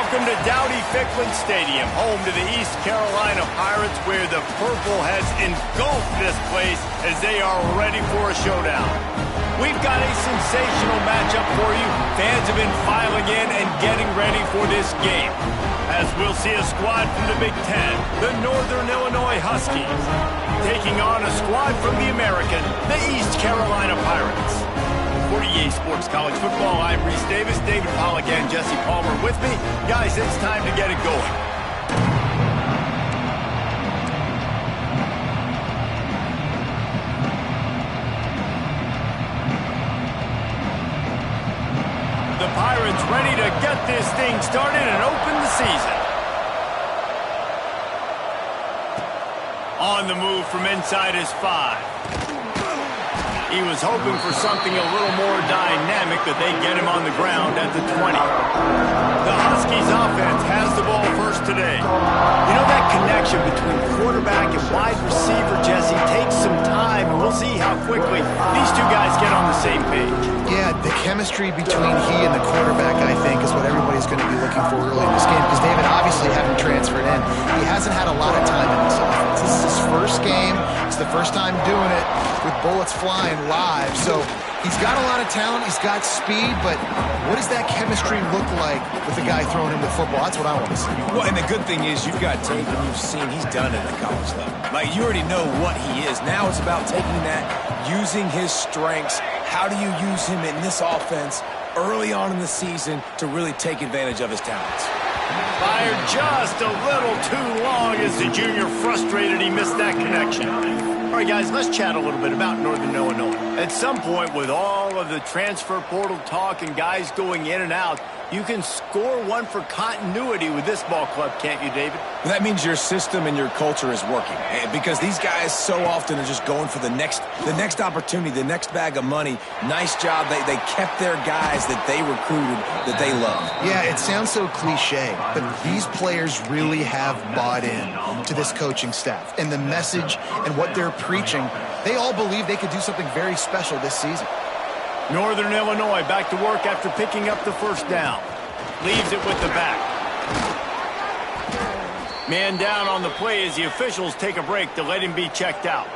Welcome to Dowdy-Ficklin Stadium, home to the East Carolina Pirates, where the purple has engulfed this place as they are ready for a showdown. We've got a sensational matchup for you. Fans have been filing in and getting ready for this game, as we'll see a squad from the Big Ten, the Northern Illinois Huskies, taking on a squad from the American, the East Carolina Pirates. For EA Sports College Football, I'm Reese Davis, David Pollack, and Jesse Palmer with me. Guys, it's time to get it going. The Pirates ready to get this thing started and open the season. On the move from inside his 5. He was hoping for something a little more dynamic, but they get him on the ground at the 20. The Huskies offense has the ball first today. You know, that connection between quarterback and wide receiver, Jesse, takes some time, and we'll see how quickly these two guys get on the same page. Yeah, the chemistry between he and the quarterback, I think, is what everybody's going to be looking for early in this game, because David, obviously, having transferred in, he hasn't had a lot of time in this offense. This is his first game. It's the first time doing it with bullets flying live. So he's got a lot of talent. He's got speed, but what does that chemistry look like with the guy throwing him the football? That's what I want to see. Well, and the good thing is you've got tape and you've seen he's done it at the college level. Like, you already know what he is. Now it's about taking that, using his strengths. How do you use him in this offense early on in the season to really take advantage of his talents? Fired just a little too long as the junior frustrated he missed that connection. All right, guys, let's chat a little bit about Northern Illinois. At some point, with all of the transfer portal talk and guys going in and out, you can score one for continuity with this ball club, can't you, David? Well, that means your system and your culture is working, because these guys so often are just going for the next opportunity, the next bag of money. Nice job. They kept their guys that they recruited, that they love. Yeah, it sounds so cliche, but these players really have bought in to this coaching staff and the message and what they're preaching. They all believe they could do something very special this season. Northern Illinois back to work after picking up the first down. Leaves it with the back. Man down on the play as the officials take a break to let him be checked out.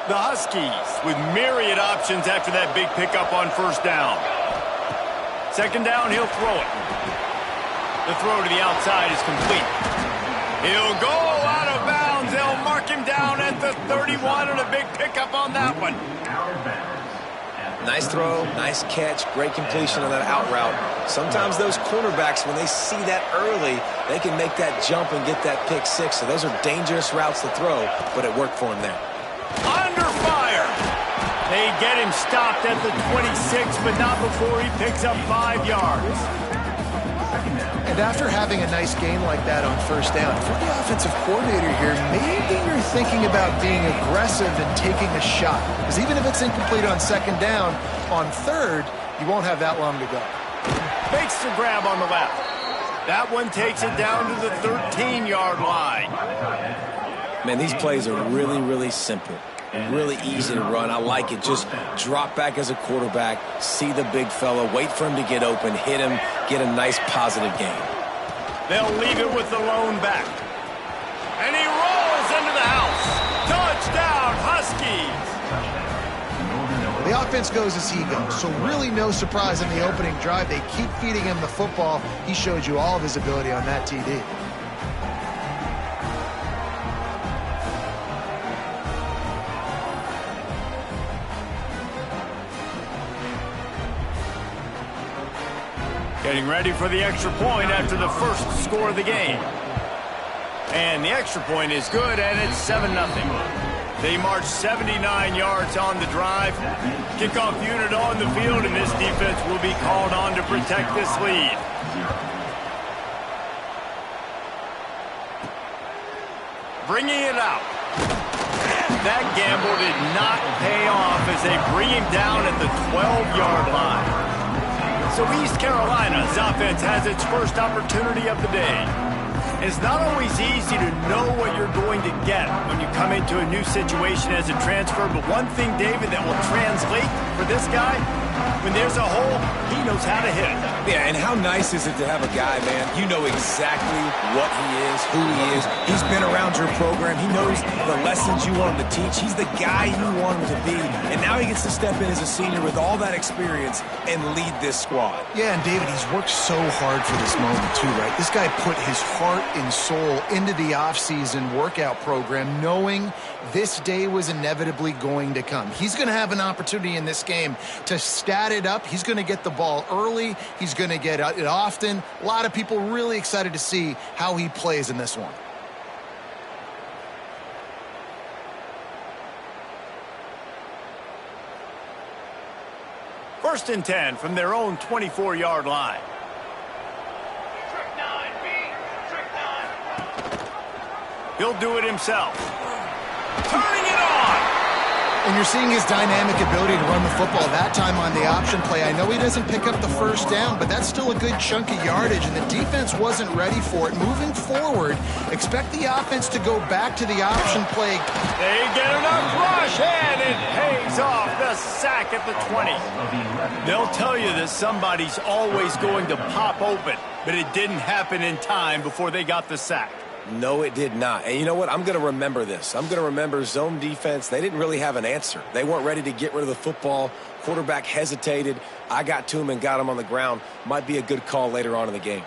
The Huskies with myriad options after that big pickup on first down. Second down, he'll throw it. The throw to the outside is complete. He'll go out of bounds. They'll mark him down at the 31 and a big pickup on that one. Nice throw, nice catch, great completion on that out route. Sometimes those cornerbacks, when they see that early, they can make that jump and get that pick six. So those are dangerous routes to throw, but it worked for him there. Under fire. They get him stopped at the 26, but not before he picks up 5 yards. And after having a nice game like that on first down, if you're the offensive coordinator here, maybe you're thinking about being aggressive and taking a shot. Because even if it's incomplete on second down, on third, you won't have that long to go. Makes the grab on the left. That one takes it down to the 13-yard line. Man, these plays are really, really simple. Really easy to run. I like it. Just drop back as a quarterback, see the big fella, wait for him to get open, hit him, get a nice positive game. They'll leave it with the lone back. And he rolls into the house. Touchdown, Huskies! The offense goes as he goes, so really no surprise in the opening drive. They keep feeding him the football. He showed you all of his ability on that TD. Getting ready for the extra point after the first score of the game. And the extra point is good, and it's 7-0. They march 79 yards on the drive. Kickoff unit on the field, and this defense will be called on to protect this lead. Bringing it out. That gamble did not pay off as they bring him down at the 12-yard line. So East Carolina's offense has its first opportunity of the day. It's not always easy to know what you're going to get when you come into a new situation as a transfer, but one thing, David, that will translate for this guy, when there's a hole, he knows how to hit it. Yeah, and how nice is it to have a guy, man, you know exactly what he is, who he is. He's been around your program. He knows the lessons you want him to teach. He's the guy you want him to be. And now he gets to step in as a senior with all that experience and lead this squad. Yeah, and David, he's worked so hard for this moment too, right? This guy put his heart and soul into the offseason workout program knowing this day was inevitably going to come. He's going to have an opportunity in this game to stat it up. He's going to get the ball early. He's going to get it often. A lot of people really excited to see how he plays in this one. First and 10 from their own 24-yard line. He'll do it himself. Turning it on. And you're seeing his dynamic ability to run the football, that time on the option play. I know he doesn't pick up the first down, but that's still a good chunk of yardage, and the defense wasn't ready for it. Moving forward, expect the offense to go back to the option play. They get enough rush, and it pays off the sack at the 20. They'll tell you that somebody's always going to pop open, but it didn't happen in time before they got the sack. No, it did not. And you know what? I'm going to remember this. I'm going to remember zone defense. They didn't really have an answer. They weren't ready to get rid of the football. Quarterback hesitated. I got to him and got him on the ground. Might be a good call later on in the game.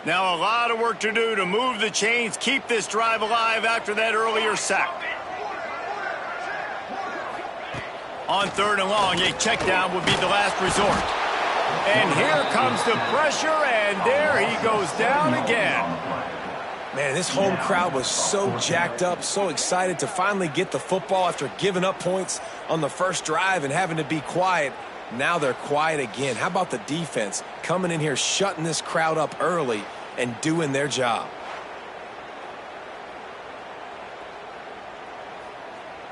Now a lot of work to do to move the chains, keep this drive alive after that earlier sack. On 3rd and long, a check down would be the last resort. And here comes the pressure, and there he goes down again. Man, this home crowd was so jacked up, so excited to finally get the football after giving up points on the first drive and having to be quiet. Now they're quiet again. How about the defense coming in here, shutting this crowd up early and doing their job?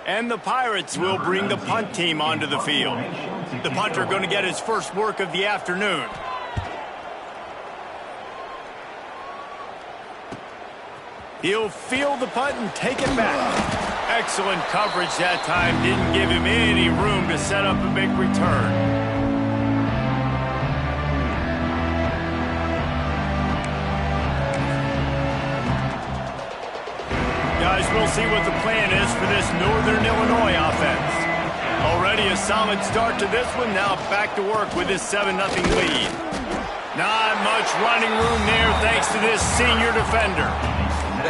And the Pirates will bring the punt team onto the field. The punter going to get his first work of the afternoon. He'll field the punt and take it back. Excellent coverage that time. Didn't give him any room to set up a big return. Guys, we'll see what the plan is for this Northern Illinois offense. Already a solid start to this one. Now back to work with this 7-0 lead. Not much running room there thanks to this senior defender.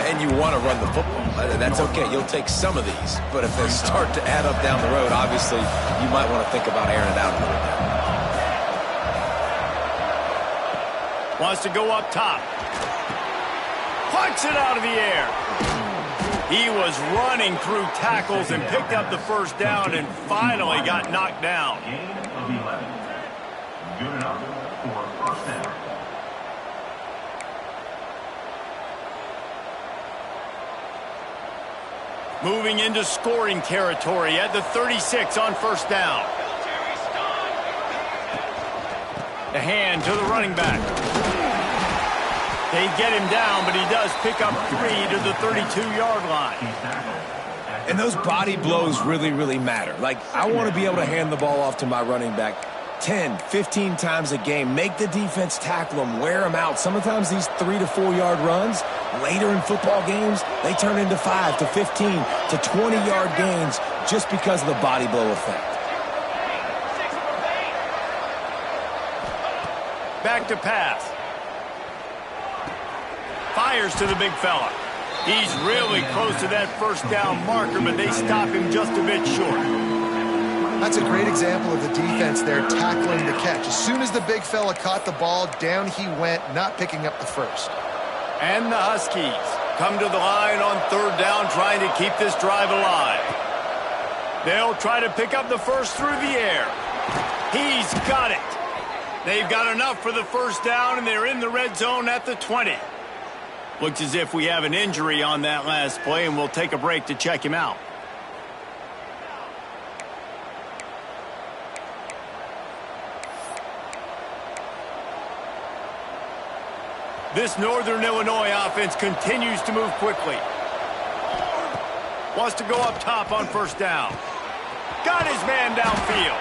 And you want to run the football. That's okay. You'll take some of these. But if they start to add up down the road, obviously, you might want to think about airing it out a little bit. Wants to go up top. Punts it out of the air. He was running through tackles and picked up the first down and finally got knocked down. Good enough for first down. Moving into scoring territory at the 36 on first down. The hand to the running back. They get him down, but he does pick up 3 to the 32-yard line. And those body blows really, really matter. Like, I want to be able to hand the ball off to my running back 10, 15 times a game. Make the defense tackle them, wear them out. Sometimes these 3 to 4 yard runs, later in football games, they turn into 5 to 15 to 20-yard gains just because of the body blow effect. Back to pass. Fires to the big fella. He's really close to that first down marker, but they stop him just a bit short. That's a great example of the defense there tackling the catch. As soon as the big fella caught the ball, down he went, not picking up the first. And the Huskies come to the line on 3rd down, trying to keep this drive alive. They'll try to pick up the first through the air. He's got it. They've got enough for the first down, and they're in the red zone at the 20. Looks as if we have an injury on that last play, and we'll take a break to check him out. This Northern Illinois offense continues to move quickly. Wants to go up top on first down. Got his man downfield.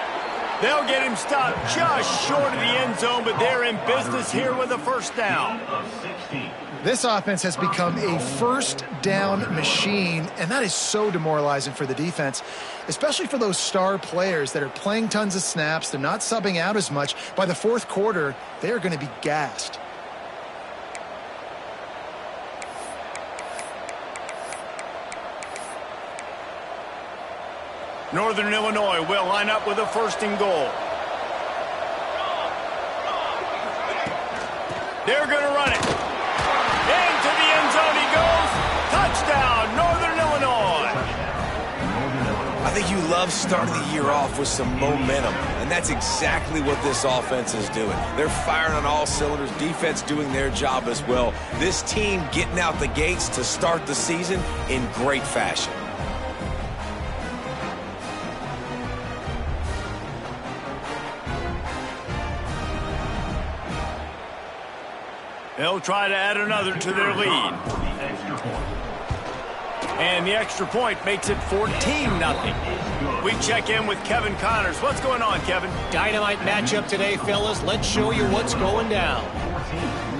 They'll get him stopped just short of the end zone, but they're in business here with a first down. This offense has become a first down machine, and that is so demoralizing for the defense, especially for those star players that are playing tons of snaps. They're not subbing out as much. By the fourth quarter, they're going to be gassed. Northern Illinois will line up with a first and goal. They're going to run it. Into the end zone he goes. Touchdown, Northern Illinois. I think you love starting the year off with some momentum, and that's exactly what this offense is doing. They're firing on all cylinders, defense doing their job as well. This team getting out the gates to start the season in great fashion. They'll try to add another to their lead. And the extra point makes it 14-0. We check in with Kevin Connors. What's going on, Kevin? Dynamite matchup today, fellas. Let's show you what's going down.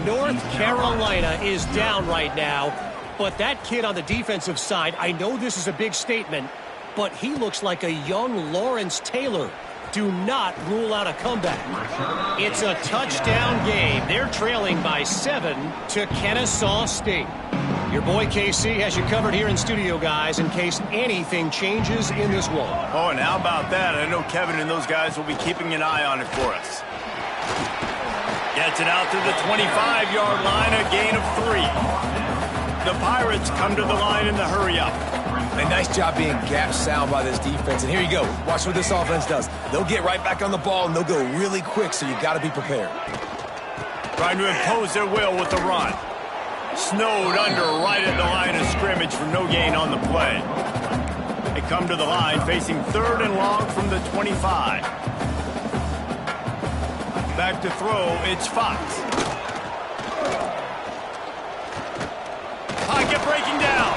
North Carolina is down right now, but that kid on the defensive side, I know this is a big statement, but he looks like a young Lawrence Taylor. Do not rule out a comeback. It's a touchdown game. They're trailing by 7 to Kennesaw State. Your boy KC has you covered here in studio, guys, in case anything changes in this one. Oh, and how about that? I know Kevin and those guys will be keeping an eye on it for us. Gets it out to the 25-yard line, a gain of 3. The Pirates come to the line in the hurry-up. A nice job being gap sound by this defense. And here you go. Watch what this offense does. They'll get right back on the ball, and they'll go really quick, so you got to be prepared. Trying to impose their will with the run. Snowed under right at the line of scrimmage for no gain on the play. They come to the line facing 3rd and long from the 25. Back to throw, it's Fox. Pocket breaking down.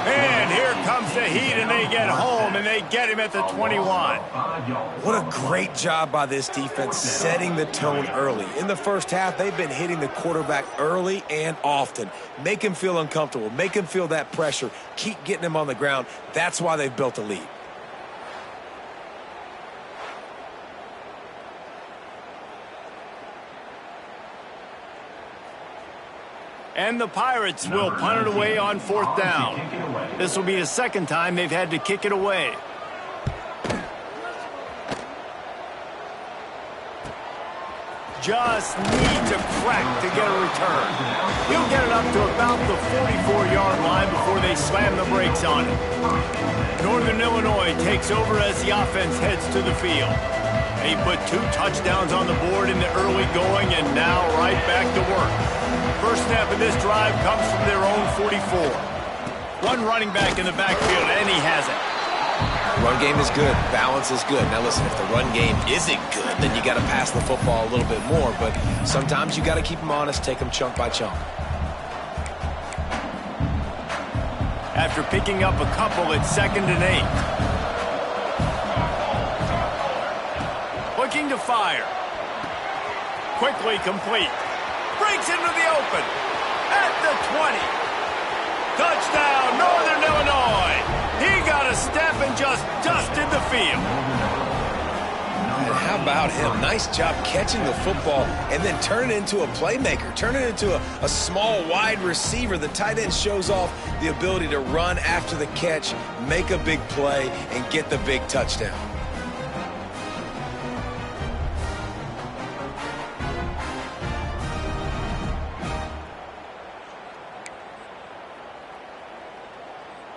And here comes the heat, and they get home, and they get him at the 21. What a great job by this defense setting the tone early. In the first half, they've been hitting the quarterback early and often. Make him feel uncomfortable. Make him feel that pressure. Keep getting him on the ground. That's why they've built a lead. And the Pirates will punt it away on 4th down. This will be the second time they've had to kick it away. Just needs a crack to get a return. He'll get it up to about the 44-yard line before they slam the brakes on it. Northern Illinois takes over as the offense heads to the field. They put 2 touchdowns on the board in the early going, and now right back to work. First snap of this drive comes from their own 44. One running back in the backfield, and he has it. Run game is good. Balance is good. Now listen, if the run game isn't good, then you got to pass the football a little bit more. But sometimes you got to keep them honest, take them chunk by chunk. After picking up a couple, it's 2nd and 8. Looking to fire. Quickly complete. Breaks into the open. At the 20. Touchdown, Northern Illinois. He got a step and just dusted the field. And how about him? Nice job catching the football and then turn it into a playmaker. Turn it into a small, wide receiver. The tight end shows off the ability to run after the catch, make a big play, and get the big touchdown.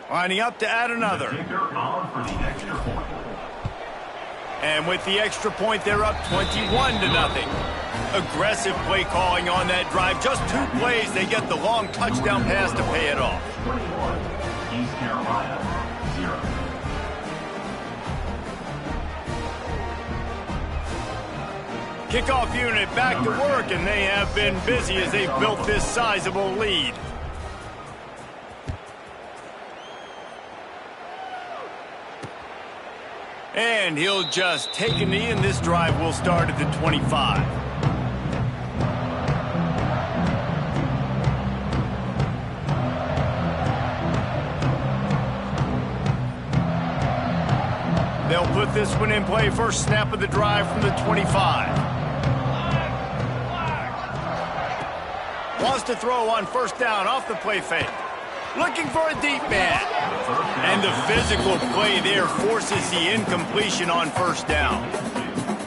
Lining up to add another. And with the extra point, they're up 21-0. Aggressive play calling on that drive. Just 2 plays, they get the long touchdown pass to pay it off. East Carolina, 0. Kickoff unit back to work, and they have been busy as they've built this sizable lead. And he'll just take a knee, and this drive will start at the 25. They'll put this one in play. First snap of the drive from the 25. Wants to throw on first down off the play fake. Looking for a deep man. And the physical play there forces the incompletion on first down.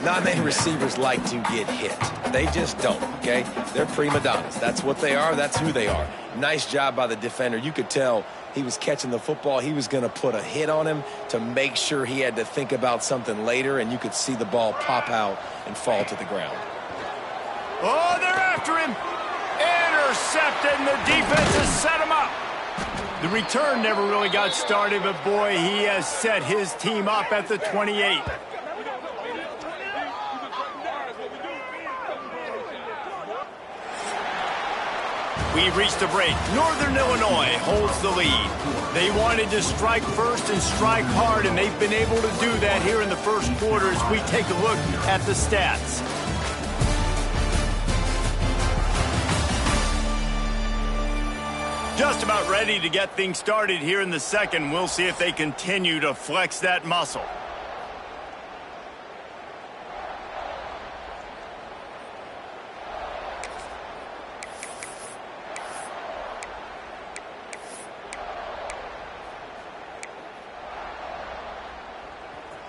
Non-name receivers like to get hit. They just don't, okay? They're prima donnas. That's what they are. That's who they are. Nice job by the defender. You could tell he was catching the football. He was going to put a hit on him to make sure he had to think about something later, and you could see the ball pop out and fall to the ground. Oh, they're after him. Intercepted, and the defense has set him up. The return never really got started, but boy, he has set his team up at the 28. We've reached a break. Northern Illinois holds the lead. They wanted to strike first and strike hard, and they've been able to do that here in the first quarter as we take a look at the stats. Just about ready to get things started here in the second. We'll see if they continue to flex that muscle.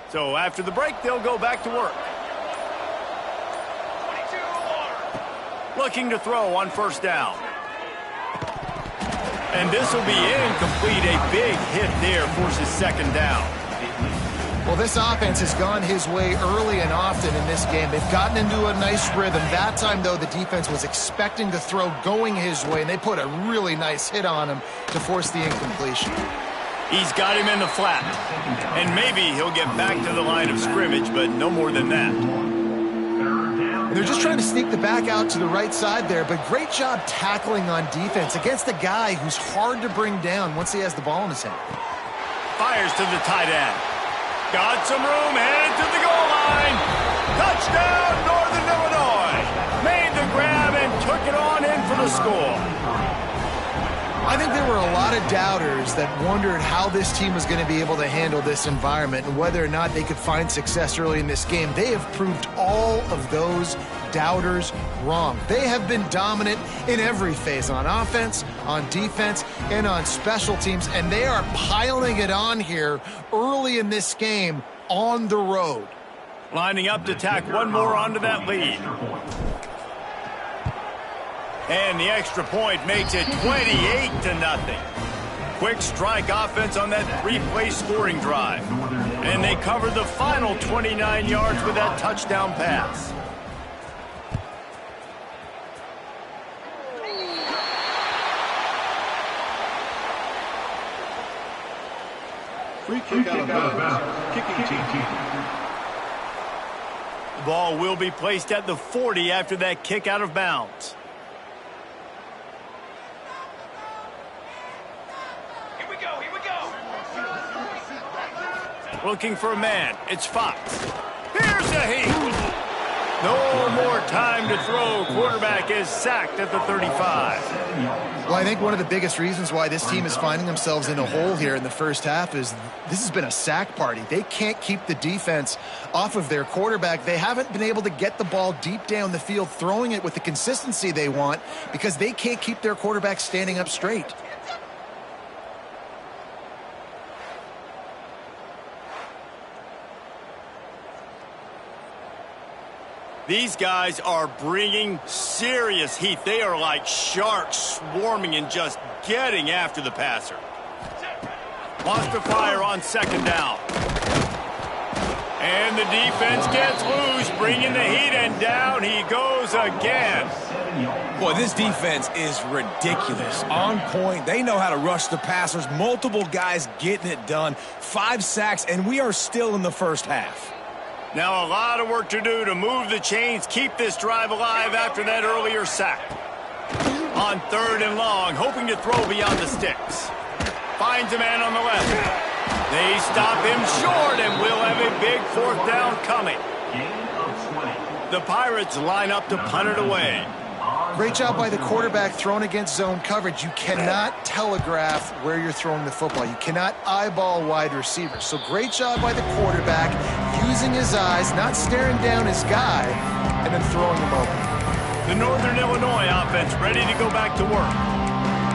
So after the break, they'll go back to work. Looking to throw on first down. And this will be incomplete. A big hit there forces second down. Well, this offense has gone his way early and often in this game. They've gotten into a nice rhythm. That time, though, the defense was expecting the throw going his way, and they put a really nice hit on him to force the incompletion. He's got him in the flat. And maybe he'll get back to the line of scrimmage, but no more than that. They're just trying to sneak the back out to the right side there, but great job tackling on defense against a guy who's hard to bring down once he has the ball in his hand. Fires to the tight end. Got some room, headed to the goal line. Touchdown, Northern Illinois. Made the grab and took it on in for the score. I think there were a lot of doubters that wondered how this team was going to be able to handle this environment and whether or not they could find success early in this game. They have proved all of those doubters wrong. They have been dominant in every phase, on offense, on defense, and on special teams, and they are piling it on here early in this game on the road. Lining up to tack one more onto that lead. And the extra point makes it 28-0. Quick strike offense on that three-play scoring drive. And they cover the final 29 yards with that touchdown pass. Free kick out of bounds. Kicking team. The ball will be placed at the 40 after that kick out of bounds. Looking for a man. It's Fox. Here's the heat. No more time to throw. Quarterback is sacked at the 35. Well, I think one of the biggest reasons why this team is finding themselves in a hole here in the first half is this has been a sack party. They can't keep the defense off of their quarterback. They haven't been able to get the ball deep down the field, throwing it with the consistency they want because they can't keep their quarterback standing up straight. These guys are bringing serious heat. They are like sharks swarming and just getting after the passer. Wants to fire on second down. And the defense gets loose, bringing the heat, and down he goes again. Boy, this defense is ridiculous. On point. They know how to rush the passers. Multiple guys getting it done. 5 sacks, and we are still in the first half. Now a lot of work to do to move the chains, keep this drive alive after that earlier sack. On 3rd and long, hoping to throw beyond the sticks. Finds a man on the left. They stop him short, and we'll have a big 4th down coming. The Pirates line up to punt it away. Great job by the quarterback thrown against zone coverage. You cannot telegraph where you're throwing the football. You cannot eyeball wide receivers. So great job by the quarterback using his eyes, not staring down his guy, and then throwing him open. The Northern Illinois offense ready to go back to work.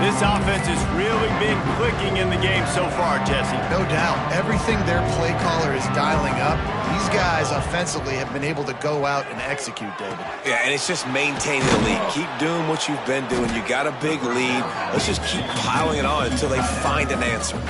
This offense has really been clicking in the game so far, Jesse. No doubt. Everything their play caller is dialing up, these guys offensively have been able to go out and execute, David. Yeah, and it's just maintaining the lead. Keep doing what you've been doing. You got a big lead. Let's just keep piling it on until they find an answer.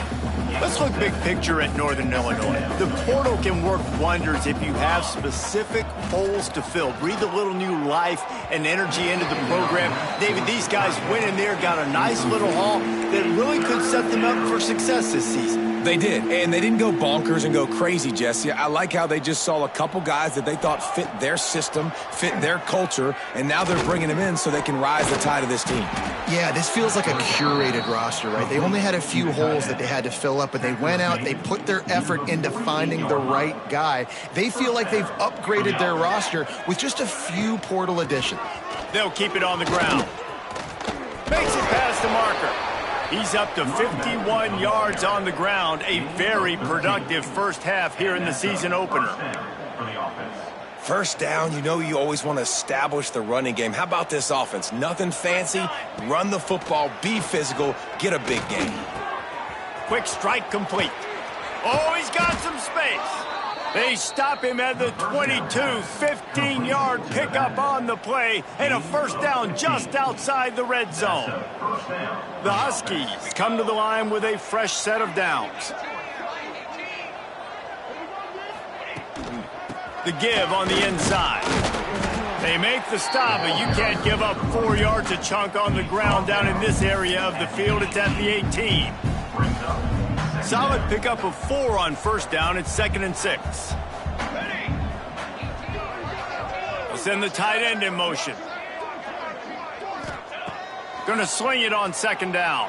Let's look big picture at Northern Illinois. The portal can work wonders if you have specific holes to fill. Breathe a little new life and energy into the program. David, these guys went in there, got a nice little haul that really could set them up for success this season. They did, and they didn't go bonkers and go crazy, Jesse. I like how they just saw a couple guys that they thought fit their system, fit their culture, and now they're bringing them in so they can rise the tide of this team. Yeah, this feels like a curated roster, right? They only had a few holes that they had to fill up, but they went out, they put their effort into finding the right guy. They feel like they've upgraded their roster with just a few portal additions. They'll keep it on the ground. Makes it past the marker. He's up to 51 yards on the ground. A very productive first half here in the season opener. First down, you know you always want to establish the running game. How about this offense? Nothing fancy. Run the football, be physical, get a big gain. Quick strike complete. Oh, he's got some space. They stop him at the 22, 15-yard pickup on the play, and a first down just outside the red zone. The Huskies come to the line with a fresh set of downs. The give on the inside. They make the stop, but you can't give up 4 yards a chunk on the ground down in this area of the field. It's at the 18. Solid pickup of 4 on first down. It's 2nd and 6. They'll send the tight end in motion. Going to sling it on 2nd down.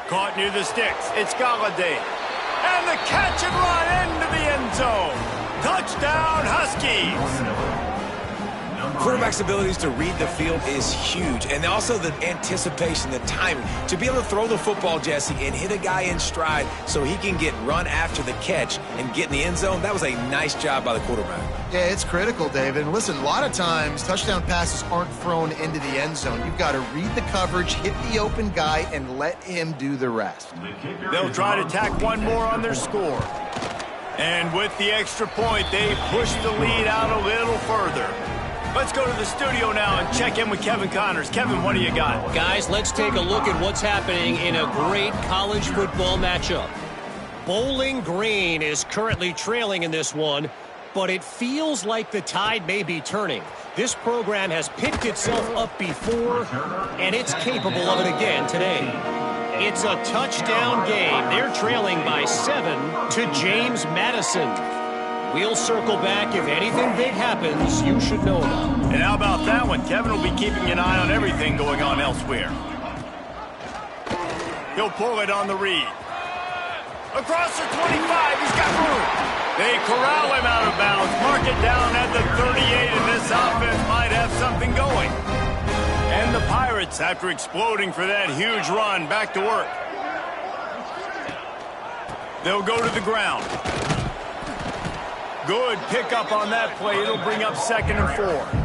Caught near the sticks. It's Galladay. And the catch and run into the end zone. Touchdown, Huskies. Quarterback's abilities to read the field is huge, and also the anticipation, the timing. To be able to throw the football, Jesse, and hit a guy in stride so he can get run after the catch and get in the end zone, that was a nice job by the quarterback. Yeah, it's critical, David. And listen, a lot of times touchdown passes aren't thrown into the end zone. You've got to read the coverage, hit the open guy, and let him do the rest. They'll try to tack one more on their score. And with the extra point, they push the lead out a little further. Let's go to the studio now and check in with Kevin Connors. Kevin, what do you got? Guys, let's take a look at what's happening in a great college football matchup. Bowling Green is currently trailing in this one, but it feels like the tide may be turning. This program has picked itself up before, and it's capable of it again today. It's a touchdown game. They're trailing by 7 to James Madison. We'll circle back if anything big happens you should know about. And how about that one? Kevin will be keeping an eye on everything going on elsewhere. He'll pull it on the read. Across the 25, he's got room. They corral him out of bounds, mark it down at the 38, and this offense might have something going. And the Pirates, after exploding for that huge run, back to work. They'll go to the ground. Good pickup on that play. It'll bring up 2nd and 4.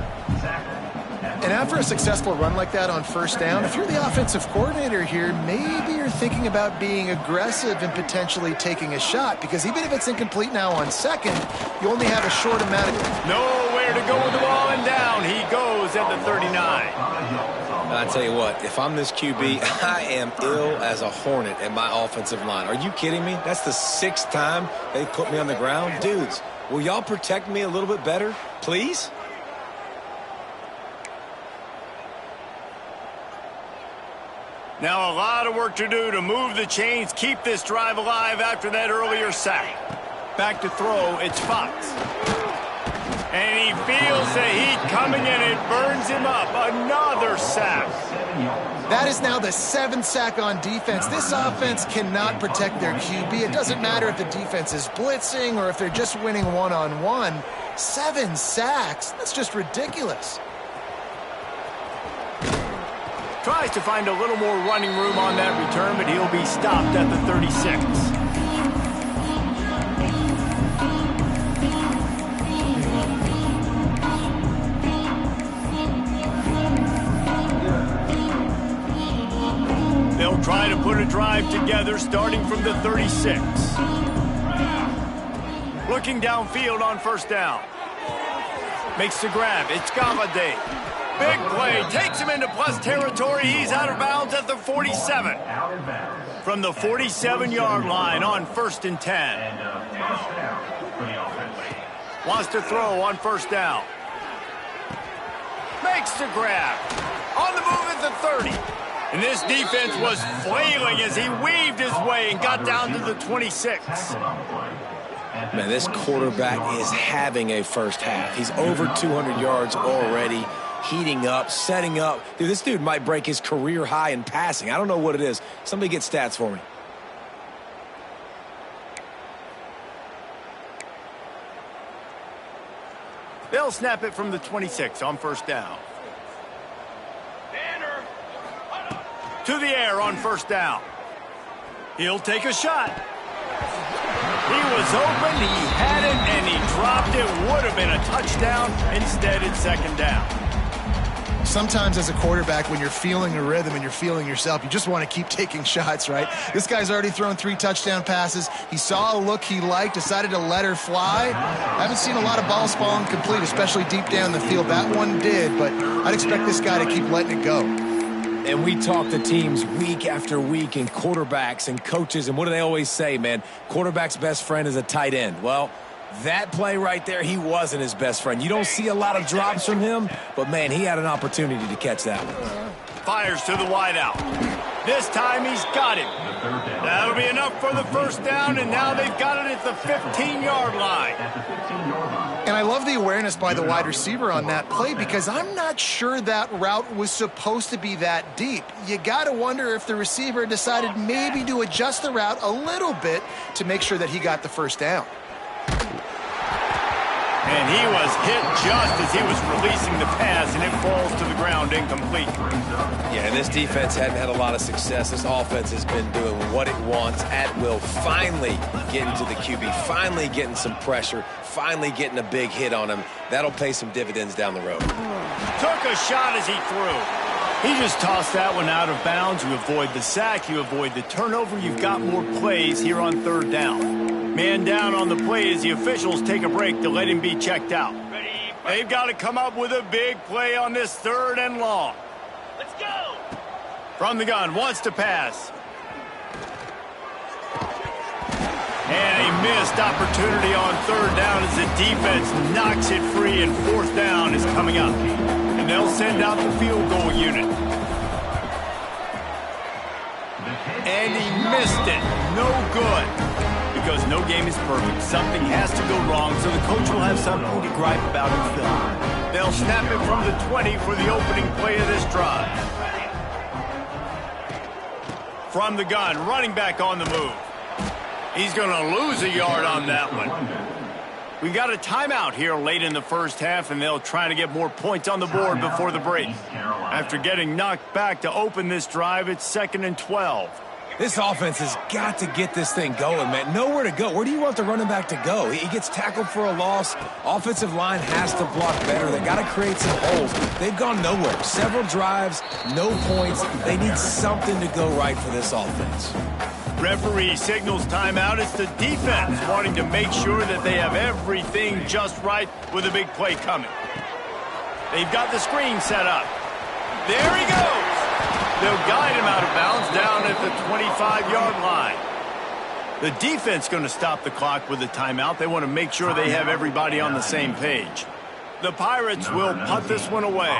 And after a successful run like that on first down, if you're the offensive coordinator here, maybe you're thinking about being aggressive and potentially taking a shot, because even if it's incomplete now on 2nd, you only have a short amount of... Nowhere to go with the ball, and down he goes at the 39. I tell you what, if I'm this QB, I am ill as a hornet in my offensive line. Are you kidding me? That's the 6th time they put me on the ground. Dudes, will y'all protect me a little bit better, please? Now a lot of work to do to move the chains, keep this drive alive after that earlier sack. Back to throw, it's Fox. And he feels the heat coming in. It burns him up. Another sack. That is now the 7th sack on defense. This offense cannot protect their QB. It doesn't matter if the defense is blitzing or if they're just winning one-on-one. 7 sacks? That's just ridiculous. Tries to find a little more running room on that return, but he'll be stopped at the 36. They'll try to put a drive together starting from the 36. Looking downfield on first down. Makes the grab. It's Galladay. Big play. Takes him into plus territory. He's out of bounds at the 47. From the 47-yard line on 1st and 10. Wants to throw on first down. Makes the grab. On the move at the 30. And this defense was flailing as he weaved his way and got down to the 26. Man, this quarterback is having a first half. He's over 200 yards already, heating up, setting up. Dude, this dude might break his career high in passing. I don't know what it is. Somebody get stats for me. They'll snap it from the 26 on first down. To the air on first down. He'll take a shot. He was open, he had it, and he dropped it. Would have been a touchdown. Instead, it's second down. Sometimes as a quarterback, when you're feeling a rhythm and you're feeling yourself, you just want to keep taking shots, right? This guy's already thrown 3 touchdown passes. He saw a look he liked, decided to let her fly. I haven't seen a lot of balls fall incomplete, especially deep down the field. That one did, but I'd expect this guy to keep letting it go. And we talk to teams week after week and quarterbacks and coaches, and what do they always say, man? Quarterback's best friend is a tight end. Well, that play right there, he wasn't his best friend. You don't see a lot of drops from him, but, man, he had an opportunity to catch that one. Fires to the wideout. This time he's got him. That'll be enough for the first down, and now they've got it at the 15-yard line. And I love the awareness by the wide receiver on that play because I'm not sure that route was supposed to be that deep. You got to wonder if the receiver decided maybe to adjust the route a little bit to make sure that he got the first down. And he was hit just as he was releasing the pass, and it falls to the ground incomplete. Yeah, this defense hadn't had a lot of success. This offense has been doing what it wants at will. Finally getting to the QB, finally getting some pressure, finally getting a big hit on him. That'll pay some dividends down the road. Took a shot as he threw. He just tossed that one out of bounds. You avoid the sack, you avoid the turnover. You've got more plays here on third down. Man down on the play as the officials take a break to let him be checked out. They've got to come up with a big play on this 3rd and long. Let's go! From the gun, wants to pass. And a missed opportunity on 3rd down as the defense knocks it free, and 4th down is coming up. And they'll send out the field goal unit. And he missed it. No good. Because no game is perfect. Something has to go wrong, so the coach will have something to gripe about in film. They'll snap it from the 20 for the opening play of this drive. From the gun, running back on the move. He's going to lose a yard on that one. We got a timeout here late in the first half, and they'll try to get more points on the board before the break. After getting knocked back to open this drive, it's 2nd and 12. This offense has got to get this thing going, man. Nowhere to go. Where do you want the running back to go? He gets tackled for a loss. Offensive line has to block better. They got to create some holes. They've gone nowhere. Several drives, no points. They need something to go right for this offense. Referee signals timeout. It's the defense wanting to make sure that they have everything just right with a big play coming. They've got the screen set up. There he goes. They'll guide him out of bounds down at the 25-yard line. The defense going to stop the clock with a timeout. They want to make sure they have everybody on the same page. The Pirates will punt this one away.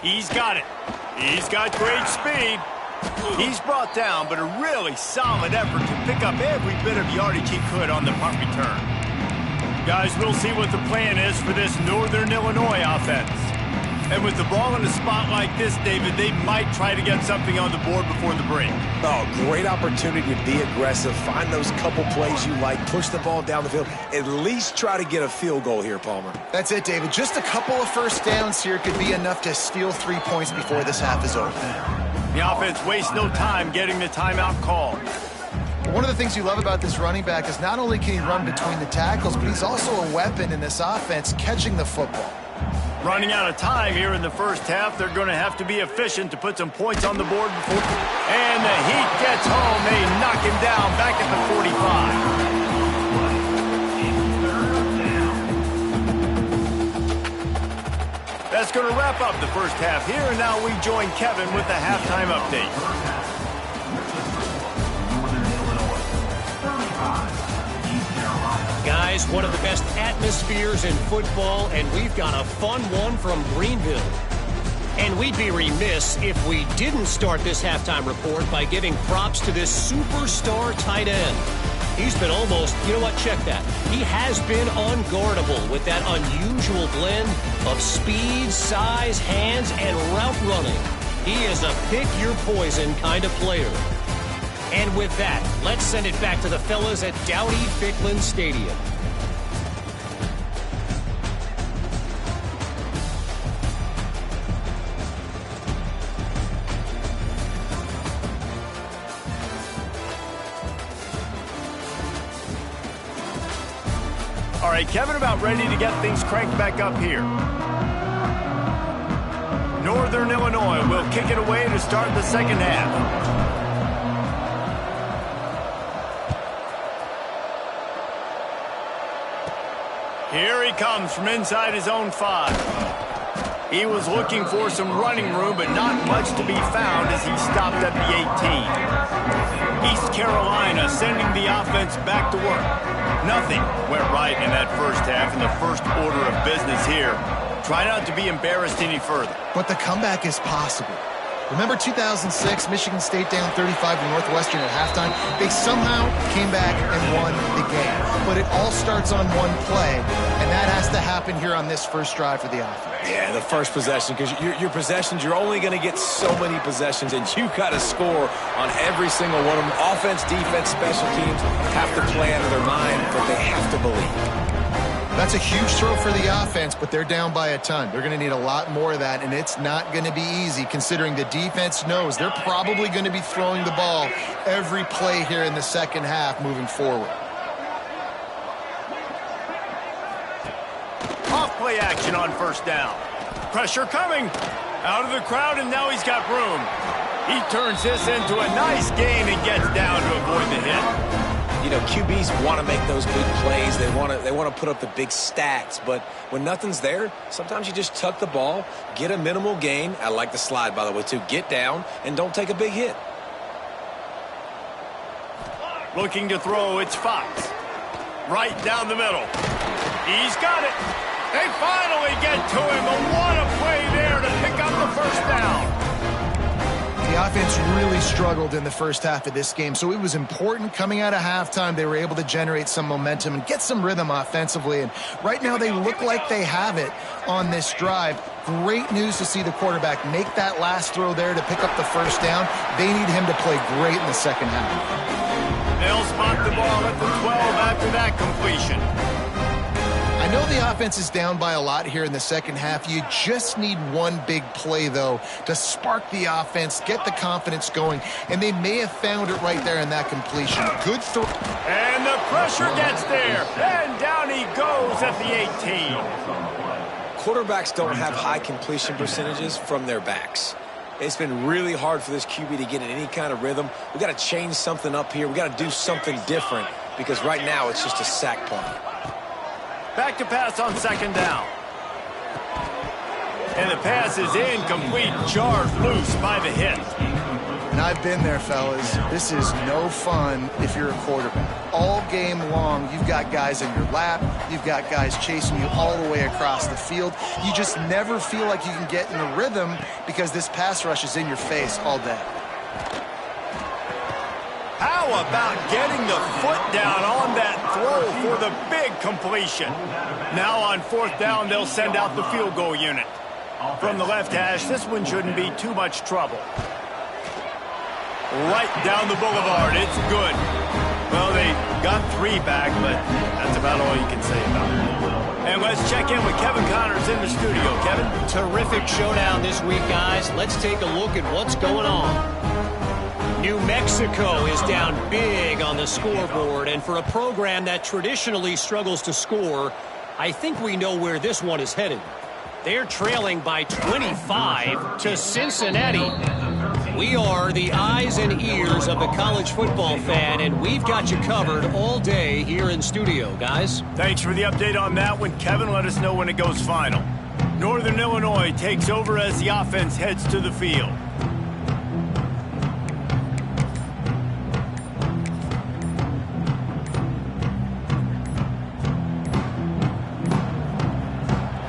He's got it. He's got great speed. He's brought down, but a really solid effort to pick up every bit of yardage he could on the punt return. Guys, we'll see what the plan is for this Northern Illinois offense. And with the ball in a spot like this, David, they might try to get something on the board before the break. Oh, great opportunity to be aggressive. Find those couple plays you like. Push the ball down the field. At least try to get a field goal here, Palmer. That's it, David. Just a couple of first downs here could be enough to steal 3 points before this half is over. The offense wastes no time getting the timeout called. One of the things you love about this running back is not only can he run between the tackles, but he's also a weapon in this offense catching the football. Running out of time here in the first half. They're going to have to be efficient to put some points on the board before. And the Heat gets home. They knock him down back at the 45. That's going to wrap up the first half here. And now we join Kevin with the halftime update. Guys, one of the best atmospheres in football, and we've got a fun one from Greenville. And we'd be remiss if we didn't start this halftime report by giving props to this superstar tight end. He's been almost, you know what, check that. He has been unguardable with that unusual blend of speed, size, hands, and route running. He is a pick-your-poison kind of player. And with that, let's send it back to the fellas at Dowdy-Ficklin Stadium. All right, Kevin, about ready to get things cranked back up here. Northern Illinois will kick it away to start the second half. Here he comes from inside his own 5. He was looking for some running room, but not much to be found as he stopped at the 18. East Carolina sending the offense back to work. Nothing went right in that first half in the first order of business here. Try not to be embarrassed any further. But the comeback is possible. Remember 2006, Michigan State down 35 to Northwestern at halftime? They somehow came back and won the game. But it all starts on one play, and that has to happen here on this first drive for the offense. Yeah, the first possession, because your possessions, you're only going to get so many possessions, and you got to score on every single one of them. Offense, defense, special teams have to play out of their mind, but they have to believe. That's a huge throw for the offense, but they're down by a ton. They're going to need a lot more of that, and it's not going to be easy considering the defense knows they're probably going to be throwing the ball every play here in the second half moving forward. Off play action on first down. Pressure coming. Out of the crowd, and now he's got room. He turns this into a nice gain and gets down to avoid the hit. You know, QBs want to make those big plays. They want to put up the big stats. But when nothing's there, sometimes you just tuck the ball, get a minimal gain. I like the slide, by the way, too. Get down and don't take a big hit. Looking to throw, it's Fox. Right down the middle. He's got it. They finally get to him. And what a play there to pick up the first down. The offense really struggled in the first half of this game, so it was important coming out of halftime. They were able to generate some momentum and get some rhythm offensively, and right now they look like they have it on this drive. Great news to see the quarterback make that last throw there to pick up the first down. They need him to play great in the second half. They'll spot the ball at the 12 after that completion. I know the offense is down by a lot here in the second half. You just need one big play, though, to spark the offense, get the confidence going, and they may have found it right there in that completion. Good throw. And the pressure gets there, and down he goes at the 18. Quarterbacks don't have high completion percentages from their backs. It's been really hard for this QB to get in any kind of rhythm. We've got to change something up here. We've got to do something different because right now it's just a sack punt. Back to pass on second down. And the pass is incomplete, charged loose by the hit. And I've been there, fellas. This is no fun if you're a quarterback. All game long, you've got guys in your lap. You've got guys chasing you all the way across the field. You just never feel like you can get in a rhythm because this pass rush is in your face all day. How about getting the foot down on that throw for the big completion? Now on 4th down, they'll send out the field goal unit. From the left hash, this one shouldn't be too much trouble. Right down the boulevard. It's good. Well, they got 3 back, but that's about all you can say about it. And let's check in with Kevin Connors in the studio. Kevin? Terrific showdown this week, guys. Let's take a look at what's going on. New Mexico is down big on the scoreboard, and for a program that traditionally struggles to score, I think we know where this one is headed. They're trailing by 25 to Cincinnati. We are the eyes and ears of the college football fan, and we've got you covered all day here in studio, guys. Thanks for the update on that one, Kevin. Let us know when it goes final. Northern Illinois takes over as the offense heads to the field.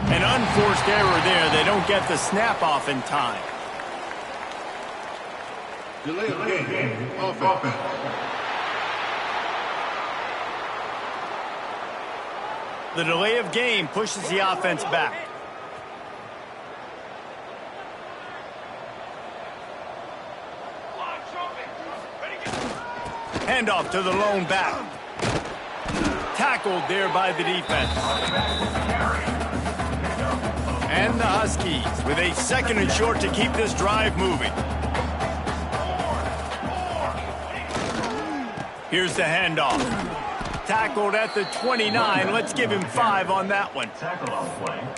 An unforced error there. They don't get the snap off in time. Delay of game. Offense. The delay of game pushes the offense back. Handoff to the lone back. Tackled there by the defense. And the Huskies with a 2nd and short to keep this drive moving. Here's the handoff. Tackled at the 29. Let's give him 5 on that one.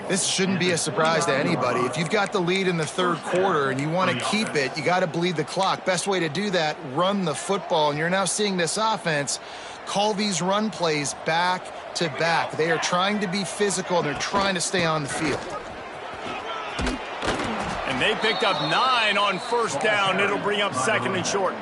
This shouldn't be a surprise to anybody. If you've got the lead in the 3rd quarter and you want to keep it, you got to bleed the clock. Best way to do that, run the football. And you're now seeing this offense call these run plays back to back. They are trying to be physical, and they're trying to stay on the field. And they picked up 9 on 1st down. It'll bring up 2nd and short.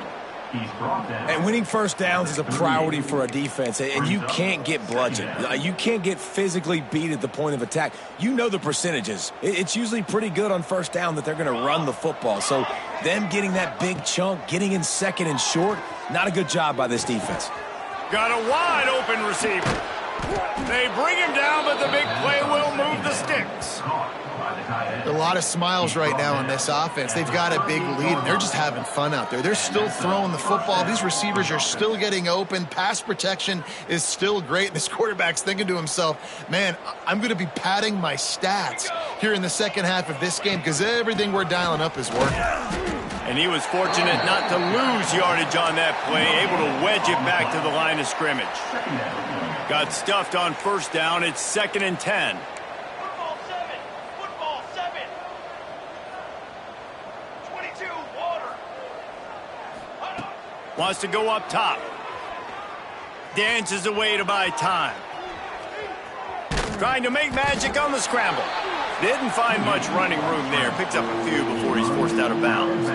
And winning 1st downs is a priority for a defense, and you can't get bludgeoned. You can't get physically beat at the point of attack. You know the percentages. It's usually pretty good on 1st down that they're going to run the football. So them getting that big chunk, getting in 2nd and short, not a good job by this defense. Got a wide open receiver. They bring him down, but the big play will move the sticks. A lot of smiles right now on this offense. They've got a big lead, and they're just having fun out there. They're still throwing the football. These receivers are still getting open. Pass protection is still great. And this quarterback's thinking to himself, man, I'm going to be padding my stats here in the 2nd half of this game because everything we're dialing up is working. And he was fortunate not to lose yardage on that play, able to wedge it back to the line of scrimmage. Got stuffed on 1st down. It's 2nd and 10. Wants to go up top. Dances away to buy time. Trying to make magic on the scramble. Didn't find much running room there. Picks up a few before he's forced out of bounds.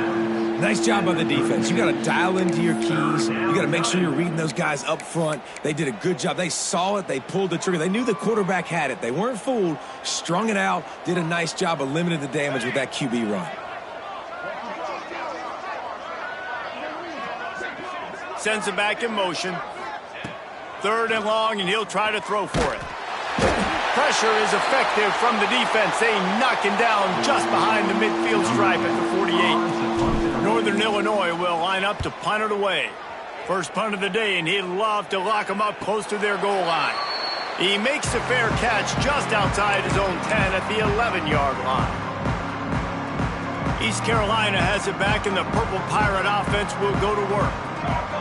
Nice job by the defense. You got to dial into your keys. You got to make sure you're reading those guys up front. They did a good job. They saw it. They pulled the trigger. They knew the quarterback had it. They weren't fooled. Strung it out. Did a nice job of limiting the damage with that QB run. Sends him back in motion. 3rd and long, and he'll try to throw for it. Pressure is effective from the defense. They knock him down just behind the midfield stripe at the 48. Northern Illinois will line up to punt it away. First punt of the day, and he'd love to lock him up close to their goal line. He makes the fair catch just outside his own 10 at the 11-yard line. East Carolina has it back, and the Purple Pirate offense will go to work.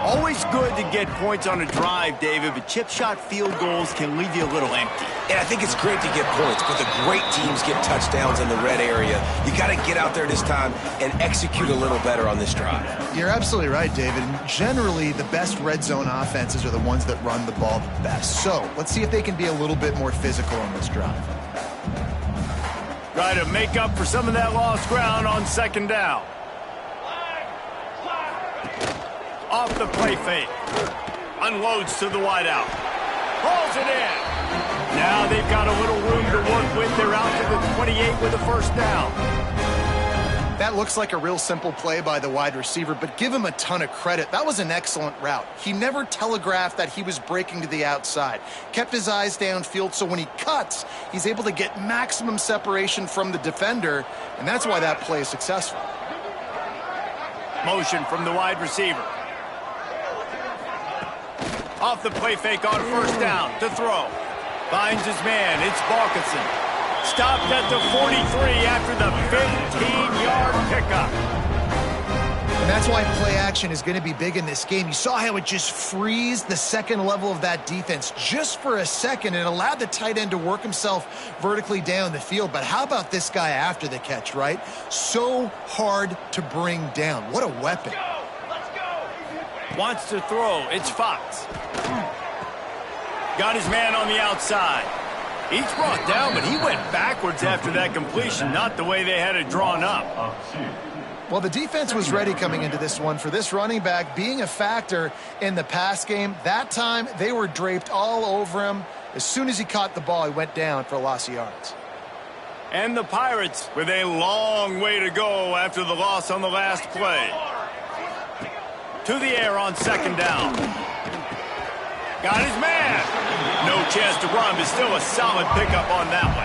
Always good to get points on a drive, David, but chip shot field goals can leave you a little empty. And I think it's great to get points, but the great teams get touchdowns in the red area. You got to get out there this time and execute a little better on this drive. You're absolutely right, David. Generally, the best red zone offenses are the ones that run the ball the best. So let's see if they can be a little bit more physical on this drive. Try to make up for some of that lost ground on 2nd down. Off the play fake. Unloads to the wideout. Hauls it in. Now they've got a little room to work with. They're out to the 28 with a 1st down. That looks like a real simple play by the wide receiver, but give him a ton of credit. That was an excellent route. He never telegraphed that he was breaking to the outside. Kept his eyes downfield, so when he cuts, he's able to get maximum separation from the defender, and that's why that play is successful. Motion from the wide receiver. Off the play fake on first down to throw. Finds his man. It's Balkinson. Stopped at the 43 after the 15-yard pickup. And that's why play action is going to be big in this game. You saw how it just frees the second level of that defense just for a second and allowed the tight end to work himself vertically down the field. But how about this guy after the catch, right? So hard to bring down. What a weapon. Let's go. Wants to throw. It's Fox. Got his man on the outside. He's brought down, but he went backwards after that completion, not the way they had it drawn up. Well, the defense was ready coming into this one. For this running back being a factor in the pass game, that time they were draped all over him. As soon as he caught the ball, he went down for a loss of yards. And the Pirates with a long way to go after the loss on the last play. To the air on second down. Got his man. No chance to run, but still a solid pickup on that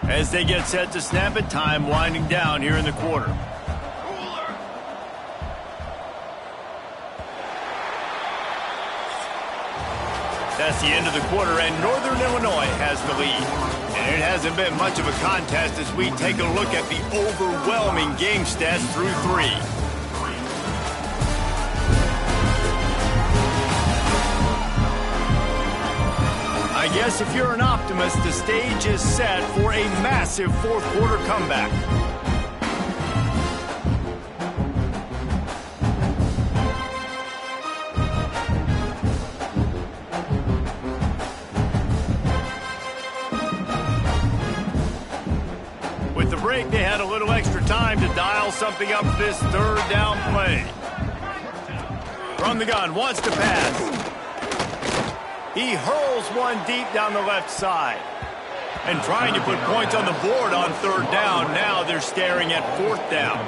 one. As they get set to snap it, time winding down here in the quarter. That's the end of the quarter, and Northern Illinois has the lead. And it hasn't been much of a contest as we take a look at the overwhelming game stats through 3. I guess if you're an optimist, the stage is set for a massive fourth quarter comeback. They had a little extra time to dial something up for this third down play. From the gun, wants to pass. He hurls one deep down the left side. And trying to put points on the board on third down. Now they're staring at fourth down.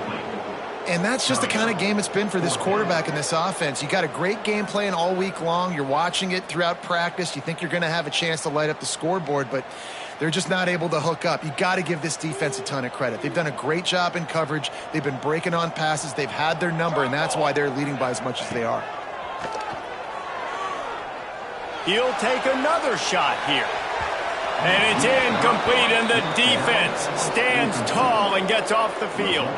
And that's just the kind of game it's been for this quarterback in this offense. You got a great game plan all week long. You're watching it throughout practice. You think you're going to have a chance to light up the scoreboard, but they're just not able to hook up. You got to give this defense a ton of credit. They've done a great job in coverage. They've been breaking on passes. They've had their number, and that's why they're leading by as much as they are. He'll take another shot here. And it's incomplete, and the defense stands tall and gets off the field.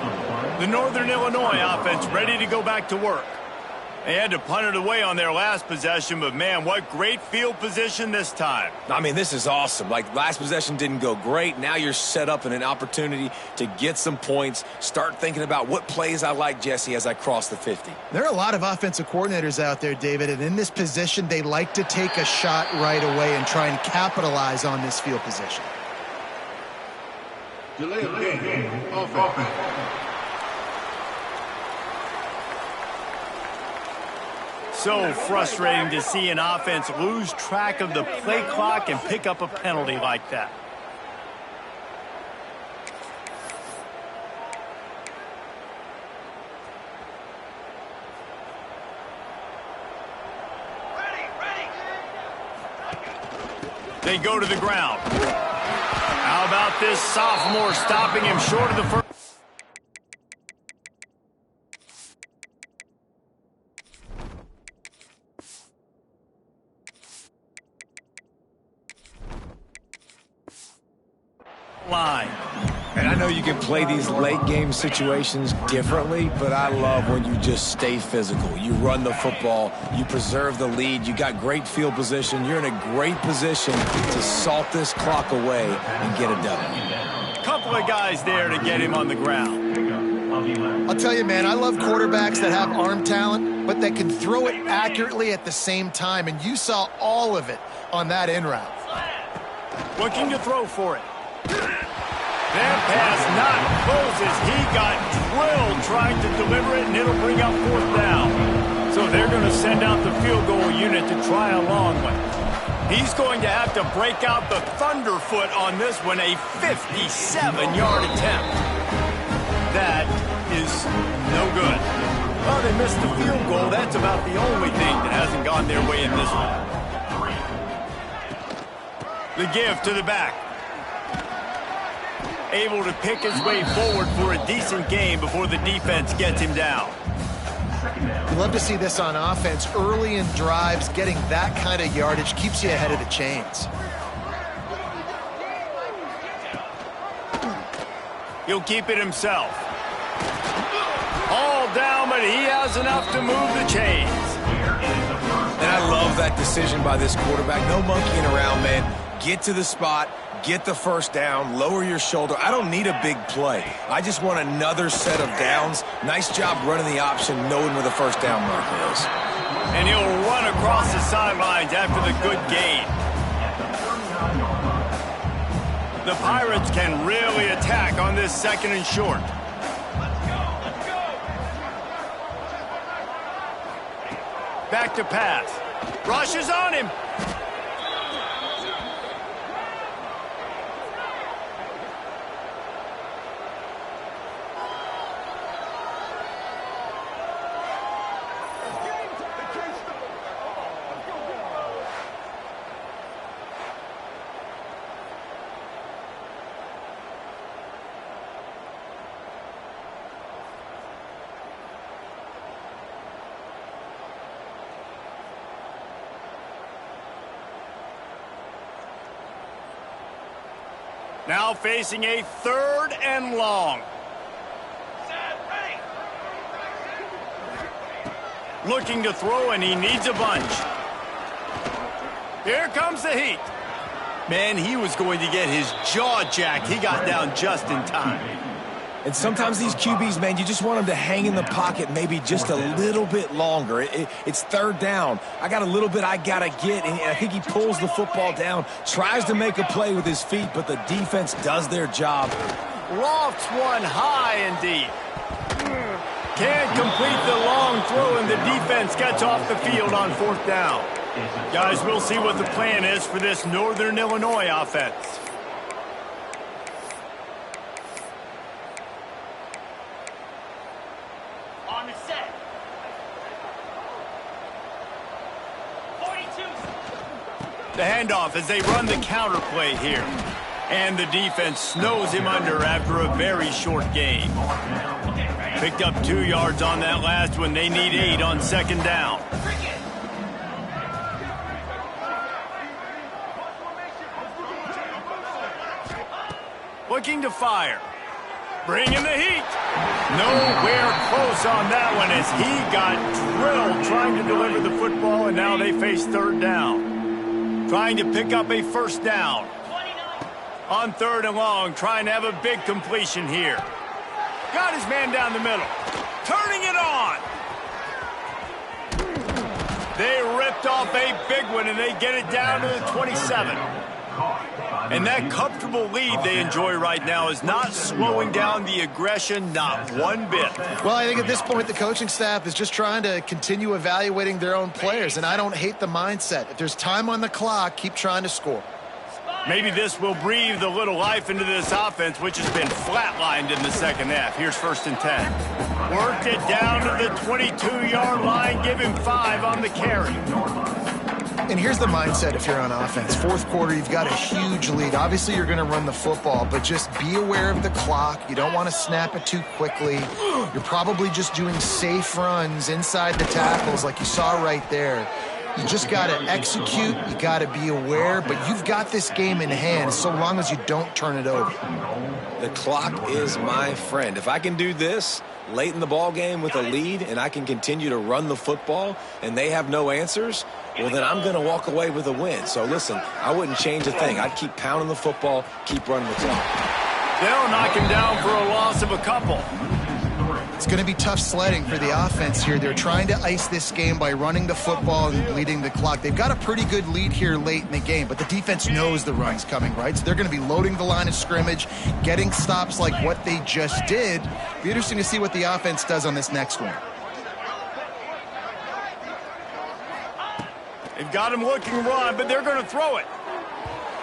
The Northern Illinois offense ready to go back to work. They had to punt it away on their last possession, but man, what great field position this time. I mean, this is awesome. Like, last possession didn't go great. Now you're set up in an opportunity to get some points. Start thinking about what plays I like, Jesse, as I cross the 50. There are a lot of offensive coordinators out there, David, and in this position, they like to take a shot right away and try and capitalize on this field position. Delay of game. Offense. So frustrating to see an offense lose track of the play clock and pick up a penalty like that. They go to the ground. How about this sophomore stopping him short of the first? Line. And I know you can play these late game situations differently, but I love when you just stay physical. You run the football, you preserve the lead, you got great field position, you're in a great position to salt this clock away and get a W. Couple of guys there to get him on the ground. I'll tell you, man, I love quarterbacks that have arm talent, but that can throw it accurately at the same time, and you saw all of it on that in route. Looking to throw for it. That pass not close as he got drilled trying to deliver it, and it'll bring up 4th down. So they're going to send out the field goal unit to try a long one. He's going to have to break out the thunderfoot on this one, a 57-yard attempt. That is no good. Well, they missed the field goal. That's about the only thing that hasn't gone their way in this one. The give to the back. Able to pick his way forward for a decent game before the defense gets him down. You love to see this on offense. Early in drives, getting that kind of yardage keeps you ahead of the chains. He'll keep it himself. All down, but he has enough to move the chains. And I love that decision by this quarterback. No monkeying around, man. Get to the spot, get the first down, lower your shoulder. I don't need a big play. I just want another set of downs. Nice job running the option, knowing where the first down marker is. And he'll run across the sidelines after the good gain. The Pirates can really attack on this 2nd and short. Back to pass. Rush is on him. Now facing a 3rd and long. Looking to throw, and he needs a bunch. Here comes the heat. Man, he was going to get his jaw jacked. He got down just in time. And sometimes these QBs, man, you just want them to hang in the pocket maybe just a little bit longer. It's 3rd down. I got a little bit I got to get, and I think he pulls the football down, tries to make a play with his feet, but the defense does their job. Lofts one high and deep. Can't complete the long throw, and the defense gets off the field on 4th down. Guys, we'll see what the plan is for this Northern Illinois offense. The handoff as they run the counter play here. And the defense snows him under after a very short game. Picked up 2 yards on that last one. They need 8 on 2nd down. Looking to fire. Bringing the heat. Nowhere close on that one as he got drilled trying to deliver the football, and now they face 3rd down. Trying to pick up a 1st down. On 3rd and long, trying to have a big completion here. Got his man down the middle. Turning it on. They ripped off a big one, and they get it down to the 27. And that comfortable lead they enjoy right now is not slowing down the aggression, not one bit. Well, I think at this point the coaching staff is just trying to continue evaluating their own players, and I don't hate the mindset. If there's time on the clock, keep trying to score. Maybe this will breathe a little life into this offense, which has been flatlined in the 2nd half. Here's 1st and 10. Worked it down to the 22-yard line, give him 5 on the carry. And here's the mindset if you're on offense. 4th quarter, you've got a huge lead. Obviously, you're going to run the football, but just be aware of the clock. You don't want to snap it too quickly. You're probably just doing safe runs inside the tackles like you saw right there. You just got to execute. You got to be aware, but you've got this game in hand so long as you don't turn it over. The clock is my friend. If I can do this late in the ball game with a lead and I can continue to run the football and they have no answers, well, then I'm going to walk away with a win. So, listen, I wouldn't change a thing. I'd keep pounding the football, keep running the clock. They'll knock him down for a loss of a couple. It's going to be tough sledding for the offense here. They're trying to ice this game by running the football and bleeding the clock. They've got a pretty good lead here late in the game, but the defense knows the run's coming, right? So they're going to be loading the line of scrimmage, getting stops like what they just did. Be interesting to see what the offense does on this next one. They've got him looking run, but they're going to throw it.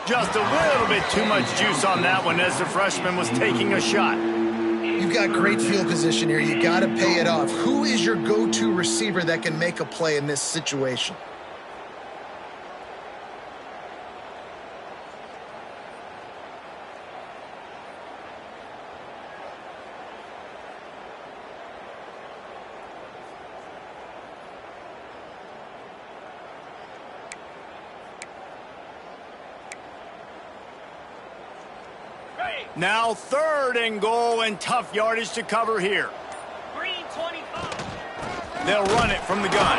Just a little bit too much juice on that one as the freshman was taking a shot. You've got great field position here. You got to pay it off. Who is your go-to receiver that can make a play in this situation? Now 3rd and goal and tough yardage to cover here. Green 25. They'll run it from the gun.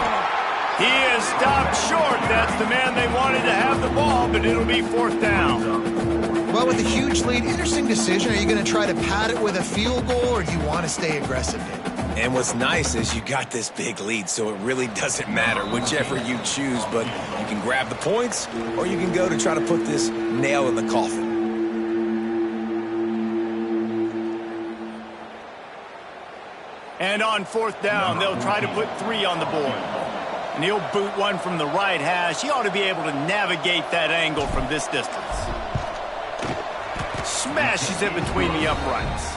He is stopped short. That's the man they wanted to have the ball, but it'll be 4th down. Well, with a huge lead, interesting decision. Are you going to try to pad it with a field goal, or do you want to stay aggressive here? And what's nice is you got this big lead, so it really doesn't matter whichever you choose, but you can grab the points, or you can go to try to put this nail in the coffin. And on 4th down, they'll try to put 3 on the board. And he'll boot one from the right hash. He ought to be able to navigate that angle from this distance. Smashes it between the uprights.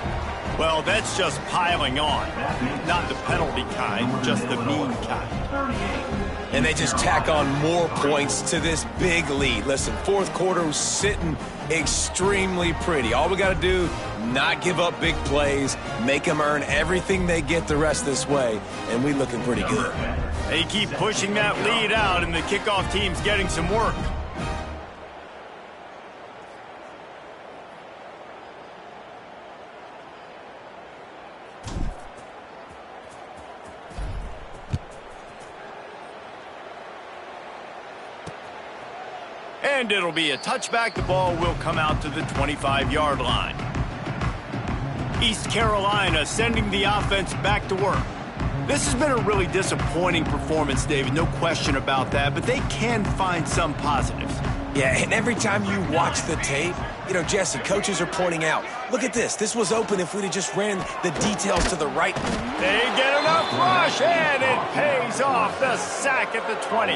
Well, that's just piling on. Not the penalty kind, just the mean kind. And they just tack on more points to this big lead. Listen, 4th quarter was sitting extremely pretty. All we got to do, not give up big plays, make them earn everything they get the rest this way, and we looking pretty good. They keep pushing that lead out, and the kickoff team's getting some work. And it'll be a touchback. The ball will come out to the 25-yard line. East Carolina sending the offense back to work. This has been a really disappointing performance, David, no question about that, but they can find some positives. Yeah, and every time you watch the tape, you know, Jesse, coaches are pointing out, look at this. This was open if we'd have just ran the details to the right. They get enough rush, and it pays off. The sack at the 20.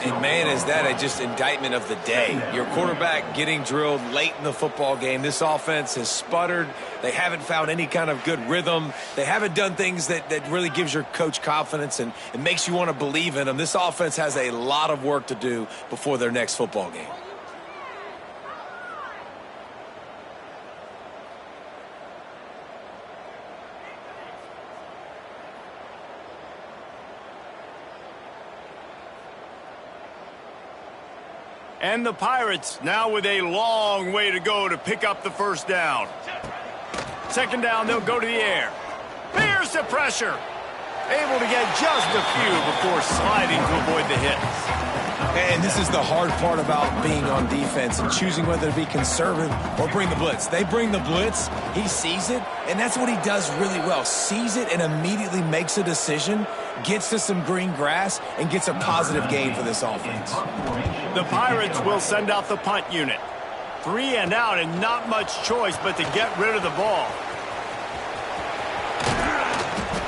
And, man, is that a just indictment of the day. Your quarterback getting drilled late in the football game. This offense has sputtered. They haven't found any kind of good rhythm. They haven't done things that really gives your coach confidence and it makes you want to believe in them. This offense has a lot of work to do before their next football game. And the Pirates now with a long way to go to pick up the 1st down. 2nd down, they'll go to the air. There's the pressure. Able to get just a few before sliding to avoid the hits. And this is the hard part about being on defense and choosing whether to be conservative or bring the blitz. They bring the blitz, he sees it, and that's what he does really well. Sees it and immediately makes a decision, gets to some green grass, and gets a positive gain for this offense. The Pirates will send out the punt unit. 3 and out and not much choice but to get rid of the ball.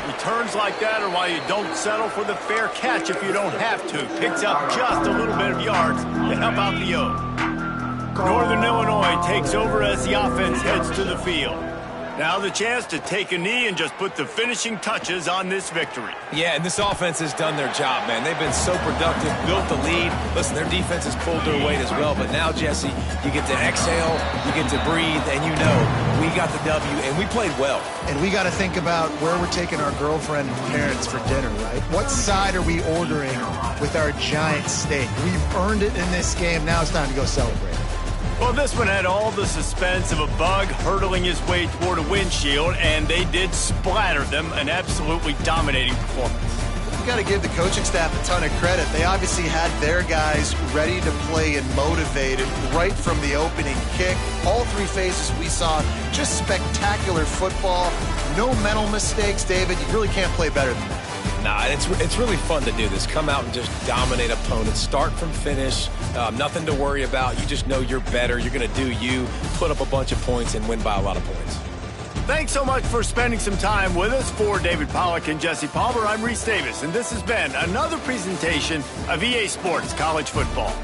Returns like that are why you don't settle for the fair catch if you don't have to. Picks up just a little bit of yards to help out the O. Northern Illinois takes over as the offense heads to the field. Now the chance to take a knee and just put the finishing touches on this victory. Yeah, and this offense has done their job, man. They've been so productive, built the lead. Listen, their defense has pulled their weight as well. But now, Jesse, you get to exhale, you get to breathe, and you know we got the W, and we played well. And we got to think about where we're taking our girlfriend and parents for dinner, right? What side are we ordering with our giant steak? We've earned it in this game. Now it's time to go celebrate. Well, this one had all the suspense of a bug hurtling his way toward a windshield, and they did splatter them. An absolutely dominating performance. You got to give the coaching staff a ton of credit. They obviously had their guys ready to play and motivated right from the opening kick. All 3 phases we saw just spectacular football. no mental mistakes, David. You really can't play better than that. Nah, it's really fun to do this. Come out and just dominate opponents. Start from finish. Nothing to worry about. You just know you're better. You're going to do you, put up a bunch of points, and win by a lot of points. Thanks so much for spending some time with us. For David Pollack and Jesse Palmer, I'm Reese Davis, and this has been another presentation of EA Sports College Football.